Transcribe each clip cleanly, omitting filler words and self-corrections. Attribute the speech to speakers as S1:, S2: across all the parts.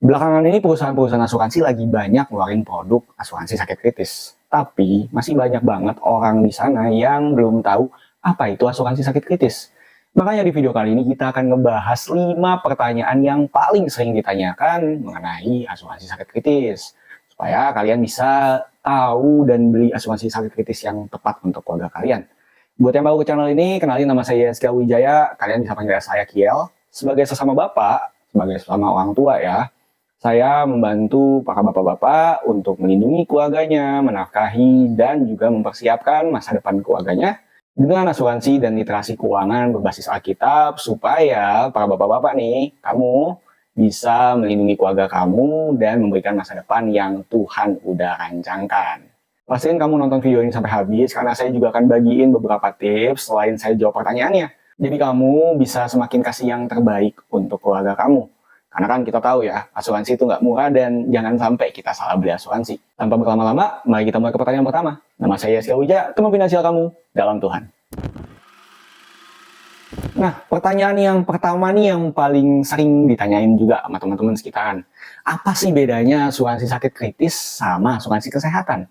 S1: Belakangan ini perusahaan-perusahaan asuransi lagi banyak ngeluarin produk asuransi sakit kritis. Tapi masih banyak banget orang di sana yang belum tahu apa itu asuransi sakit kritis. Makanya di video kali ini kita akan ngebahas 5 pertanyaan yang paling sering ditanyakan mengenai asuransi sakit kritis. Supaya kalian bisa tahu dan beli asuransi sakit kritis yang tepat untuk keluarga kalian. Buat yang baru ke channel ini, kenalin nama saya Yeskiel Wijaya. Kalian bisa panggil saya Kiel. Sebagai sesama bapak, sebagai sesama orang tua ya, saya membantu para bapak-bapak untuk melindungi keluarganya, menafkahi, dan juga mempersiapkan masa depan keluarganya dengan asuransi dan literasi keuangan berbasis Alkitab supaya para bapak-bapak nih, kamu bisa melindungi keluarga kamu dan memberikan masa depan yang Tuhan udah rancangkan. Pastiin kamu nonton video ini sampai habis karena saya juga akan bagiin beberapa tips selain saya jawab pertanyaannya. Jadi kamu bisa semakin kasih yang terbaik untuk keluarga kamu. Karena kan kita tahu ya, asuransi itu nggak murah dan jangan sampai kita salah beli asuransi. Tanpa berlama-lama, mari kita mulai ke pertanyaan pertama. Nama saya Yeskiel Wijaya, teman finansial kamu dalam Tuhan. Nah, pertanyaan yang pertama nih yang paling sering ditanyain juga sama teman-teman sekitaran. Apa sih bedanya asuransi sakit kritis sama asuransi kesehatan?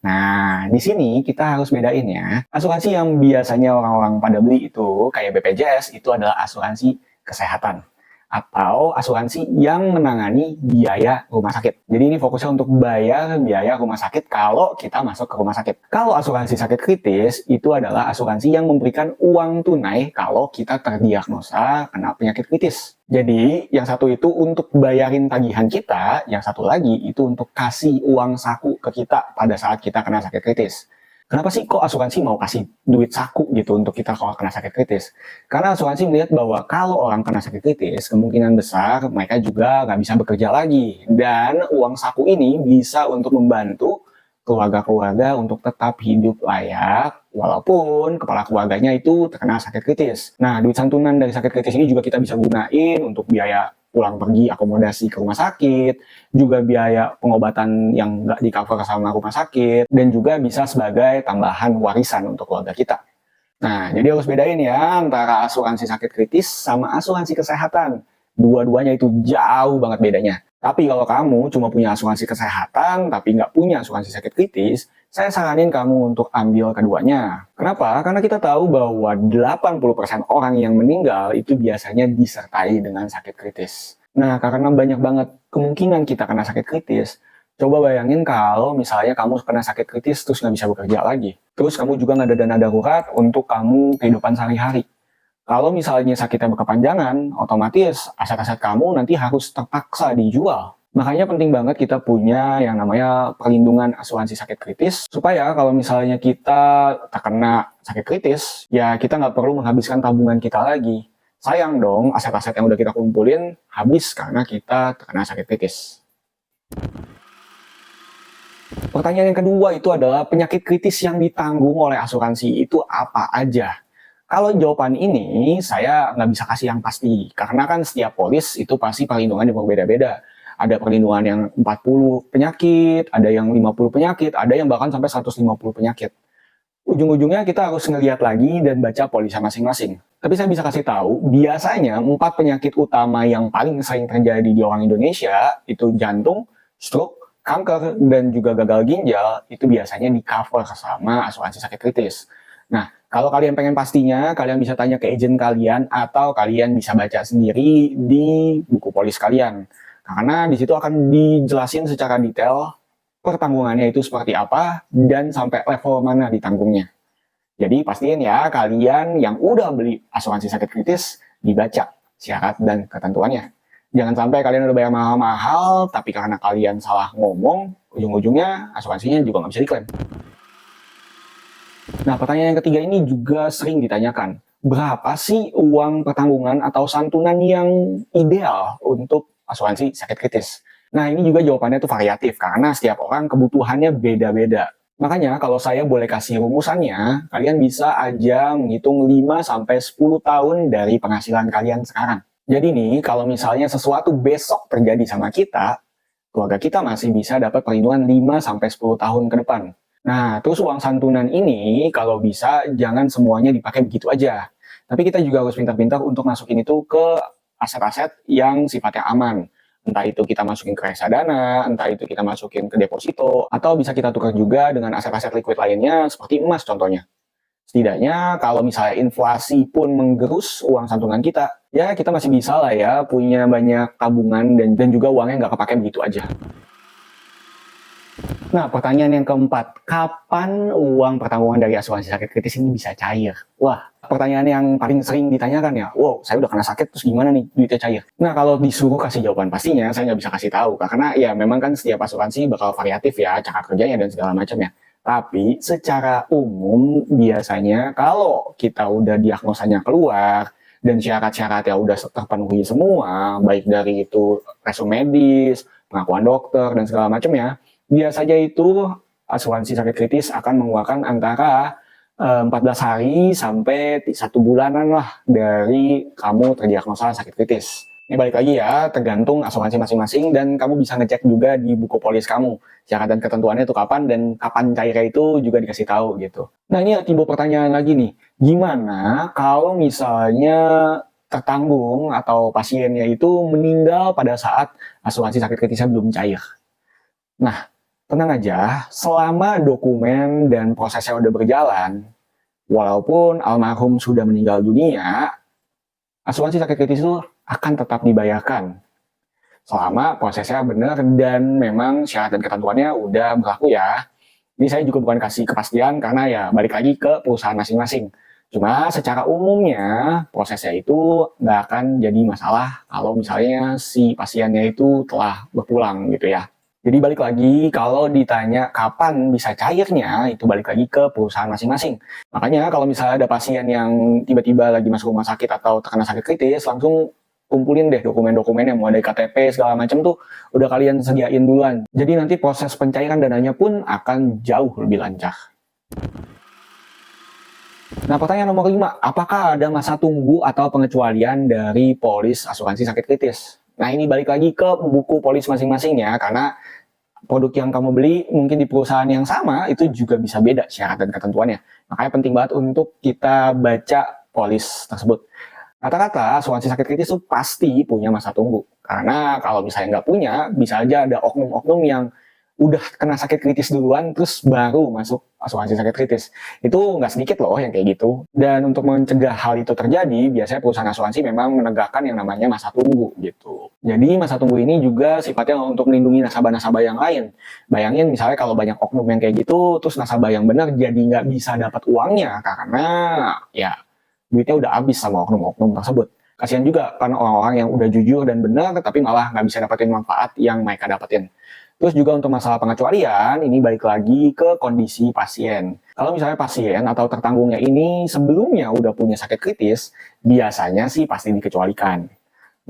S1: Nah, di sini kita harus bedain ya. Asuransi yang biasanya orang-orang pada beli itu, kayak BPJS, itu adalah asuransi kesehatan atau asuransi yang menangani biaya rumah sakit. Jadi ini fokusnya untuk bayar biaya rumah sakit kalau kita masuk ke rumah sakit. Kalau asuransi sakit kritis, itu adalah asuransi yang memberikan uang tunai kalau kita terdiagnosa kena penyakit kritis. Jadi yang satu itu untuk bayarin tagihan kita, yang satu lagi itu untuk kasih uang saku ke kita pada saat kita kena sakit kritis. Kenapa sih kok asuransi mau kasih duit saku gitu untuk kita kalau kena sakit kritis? Karena asuransi melihat bahwa kalau orang kena sakit kritis, kemungkinan besar mereka juga nggak bisa bekerja lagi. Dan uang saku ini bisa untuk membantu keluarga-keluarga untuk tetap hidup layak, walaupun kepala keluarganya itu terkena sakit kritis. Nah, duit santunan dari sakit kritis ini juga kita bisa gunain untuk biaya pulang pergi akomodasi ke rumah sakit, juga biaya pengobatan yang nggak di-cover sama rumah sakit, dan juga bisa sebagai tambahan warisan untuk keluarga kita. Nah, jadi harus bedain ya antara asuransi sakit kritis sama asuransi kesehatan. Dua-duanya itu jauh banget bedanya. Tapi kalau kamu cuma punya asuransi kesehatan, tapi nggak punya asuransi sakit kritis, saya saranin kamu untuk ambil keduanya. Kenapa? Karena kita tahu bahwa 80% orang yang meninggal itu biasanya disertai dengan sakit kritis. Nah, karena banyak banget kemungkinan kita kena sakit kritis, coba bayangin kalau misalnya kamu kena sakit kritis terus nggak bisa bekerja lagi. Terus kamu juga nggak ada dana darurat untuk kamu kehidupan sehari-hari. Kalau misalnya sakitnya berkepanjangan, otomatis aset-aset kamu nanti harus terpaksa dijual. Makanya penting banget kita punya yang namanya perlindungan asuransi sakit kritis, supaya kalau misalnya kita terkena sakit kritis, ya kita nggak perlu menghabiskan tabungan kita lagi. Sayang dong, aset-aset yang udah kita kumpulin habis karena kita terkena sakit kritis. Pertanyaan yang kedua itu adalah penyakit kritis yang ditanggung oleh asuransi itu apa aja? Kalau jawaban ini saya nggak bisa kasih yang pasti, karena kan setiap polis itu pasti perlindungannya berbeda-beda. Ada perlindungan yang 40 penyakit, ada yang 50 penyakit, ada yang bahkan sampai 150 penyakit. Ujung-ujungnya kita harus ngelihat lagi dan baca polisnya masing-masing. Tapi saya bisa kasih tahu, biasanya 4 penyakit utama yang paling sering terjadi di orang Indonesia, itu jantung, stroke, kanker, dan juga gagal ginjal, itu biasanya di-cover sama asuransi sakit kritis. Nah, kalau kalian pengen pastinya, kalian bisa tanya ke agen kalian atau kalian bisa baca sendiri di buku polis kalian. Karena di situ akan dijelasin secara detail pertanggungannya itu seperti apa dan sampai level mana ditanggungnya. Jadi pastiin ya kalian yang udah beli asuransi sakit kritis dibaca syarat dan ketentuannya. Jangan sampai kalian udah bayar mahal-mahal tapi karena kalian salah ngomong, ujung-ujungnya asuransinya juga nggak bisa diklaim. Nah, pertanyaan yang ketiga ini juga sering ditanyakan. Berapa sih uang pertanggungan atau santunan yang ideal untuk asuransi sakit kritis? Nah, ini juga jawabannya tuh variatif karena setiap orang kebutuhannya beda-beda. Makanya kalau saya boleh kasih rumusannya, kalian bisa aja menghitung 5-10 tahun dari penghasilan kalian sekarang. Jadi nih, kalau misalnya sesuatu besok terjadi sama kita, keluarga kita masih bisa dapat perlindungan 5-10 tahun ke depan. Nah, terus uang santunan ini kalau bisa jangan semuanya dipakai begitu aja. Tapi kita juga harus pintar-pintar untuk masukin itu ke aset-aset yang sifatnya aman. Entah itu kita masukin ke reksadana, entah itu kita masukin ke deposito, atau bisa kita tukar juga dengan aset-aset liquid lainnya seperti emas contohnya. Setidaknya kalau misalnya inflasi pun menggerus uang santunan kita, ya kita masih bisa lah ya punya banyak tabungan dan juga uangnya nggak kepake begitu aja. Nah, pertanyaan yang keempat, kapan uang pertanggungan dari asuransi sakit kritis ini bisa cair? Wah, pertanyaan yang paling sering ditanyakan ya, wow, saya udah kena sakit, terus gimana nih duitnya cair? Nah, kalau disuruh kasih jawaban pastinya, saya nggak bisa kasih tahu, karena ya memang kan setiap asuransi bakal variatif ya, cara kerjanya dan segala macamnya. Tapi secara umum, biasanya kalau kita udah diagnosanya keluar, dan syarat-syaratnya udah terpenuhi semua, baik dari itu resume medis, pengakuan dokter, dan segala macamnya, biasanya itu asuransi sakit kritis akan mengeluarkan antara 14 hari sampai 1 bulanan lah dari kamu terdiagnosa sakit kritis. Ini balik lagi ya, tergantung asuransi masing-masing dan kamu bisa ngecek juga di buku polis kamu. Syarat dan ketentuannya itu kapan dan kapan cairnya itu juga dikasih tahu gitu. Nah ini timbul pertanyaan lagi nih, gimana kalau misalnya tertanggung atau pasiennya itu meninggal pada saat asuransi sakit kritisnya belum cair? Nah, tenang aja, selama dokumen dan prosesnya udah berjalan, walaupun almarhum sudah meninggal dunia, asuransi sakit kritis itu akan tetap dibayarkan. Selama prosesnya benar dan memang syarat dan ketentuannya udah berlaku ya. Ini saya juga bukan kasih kepastian karena ya balik lagi ke perusahaan masing-masing. Cuma secara umumnya prosesnya itu nggak akan jadi masalah kalau misalnya si pasiennya itu telah berpulang gitu ya. Jadi balik lagi, kalau ditanya kapan bisa cairnya, itu balik lagi ke perusahaan masing-masing. Makanya kalau misalnya ada pasien yang tiba-tiba lagi masuk rumah sakit atau terkena sakit kritis, langsung kumpulin deh dokumen-dokumennya, mulai dari KTP segala macam tuh udah kalian sediain duluan. Jadi nanti proses pencairan dananya pun akan jauh lebih lancar. Nah, pertanyaan nomor 5, apakah ada masa tunggu atau pengecualian dari polis asuransi sakit kritis? Nah, ini balik lagi ke buku polis masing-masing ya, karena produk yang kamu beli mungkin di perusahaan yang sama itu juga bisa beda syarat dan ketentuannya. Makanya penting banget untuk kita baca polis tersebut. Rata-rata asuransi sakit kritis itu pasti punya masa tunggu. Karena kalau misalnya nggak punya, bisa aja ada oknum-oknum yang udah kena sakit kritis duluan, terus baru masuk asuransi sakit kritis. Itu nggak sedikit loh yang kayak gitu. Dan untuk mencegah hal itu terjadi, biasanya perusahaan asuransi memang menegakkan yang namanya masa tunggu gitu. Jadi masa tunggu ini juga sifatnya untuk melindungi nasabah-nasabah yang lain. Bayangin misalnya kalau banyak oknum yang kayak gitu, terus nasabah yang benar jadi nggak bisa dapat uangnya karena ya duitnya udah habis sama oknum-oknum tersebut. Kasihan juga karena orang-orang yang udah jujur dan benar tapi malah nggak bisa dapetin manfaat yang mereka dapetin. Terus juga untuk masalah pengecualian, ini balik lagi ke kondisi pasien. Kalau misalnya pasien atau tertanggungnya ini sebelumnya udah punya sakit kritis, biasanya sih pasti dikecualikan.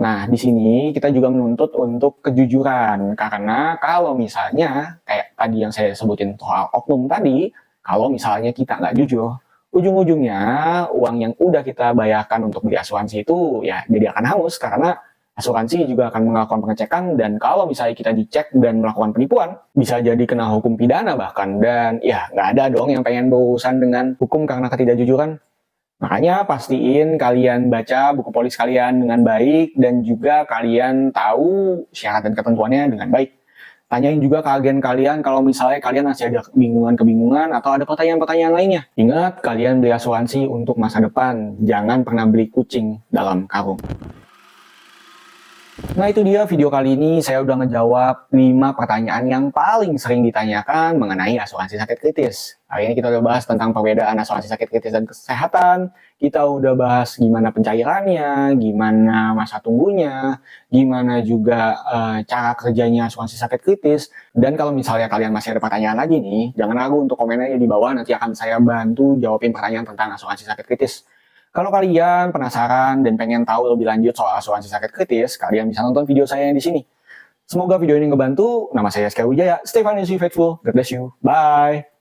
S1: Nah, di sini kita juga menuntut untuk kejujuran. Karena kalau misalnya, kayak tadi yang saya sebutin soal oknum tadi, kalau misalnya kita nggak jujur, ujung-ujungnya uang yang udah kita bayarkan untuk beli asuransi itu ya jadi akan hangus karena asuransi juga akan melakukan pengecekan dan kalau misalnya kita dicek dan melakukan penipuan, bisa jadi kena hukum pidana bahkan. Dan ya nggak ada dong yang pengen berurusan dengan hukum karena ketidakjujuran. Makanya pastiin kalian baca buku polis kalian dengan baik dan juga kalian tahu syarat dan ketentuannya dengan baik. Tanyain juga ke agen kalian kalau misalnya kalian masih ada kebingungan-kebingungan atau ada pertanyaan-pertanyaan lainnya. Ingat, kalian beli asuransi untuk masa depan. Jangan pernah beli kucing dalam karung. Nah itu dia video kali ini, saya udah ngejawab 5 pertanyaan yang paling sering ditanyakan mengenai asuransi sakit kritis. Hari ini kita udah bahas tentang perbedaan asuransi sakit kritis dan kesehatan, kita udah bahas gimana pencairannya, gimana masa tunggunya, gimana juga cara kerjanya asuransi sakit kritis. Dan kalau misalnya kalian masih ada pertanyaan lagi nih, jangan ragu untuk komen aja di bawah, nanti akan saya bantu jawabin pertanyaan tentang asuransi sakit kritis. Kalau kalian penasaran dan pengen tahu lebih lanjut soal asuransi sakit kritis, kalian bisa nonton video saya yang di sini. Semoga video ini ngebantu. Nama saya Eskar Wijaya. Stay financially faithful. God bless you. Bye.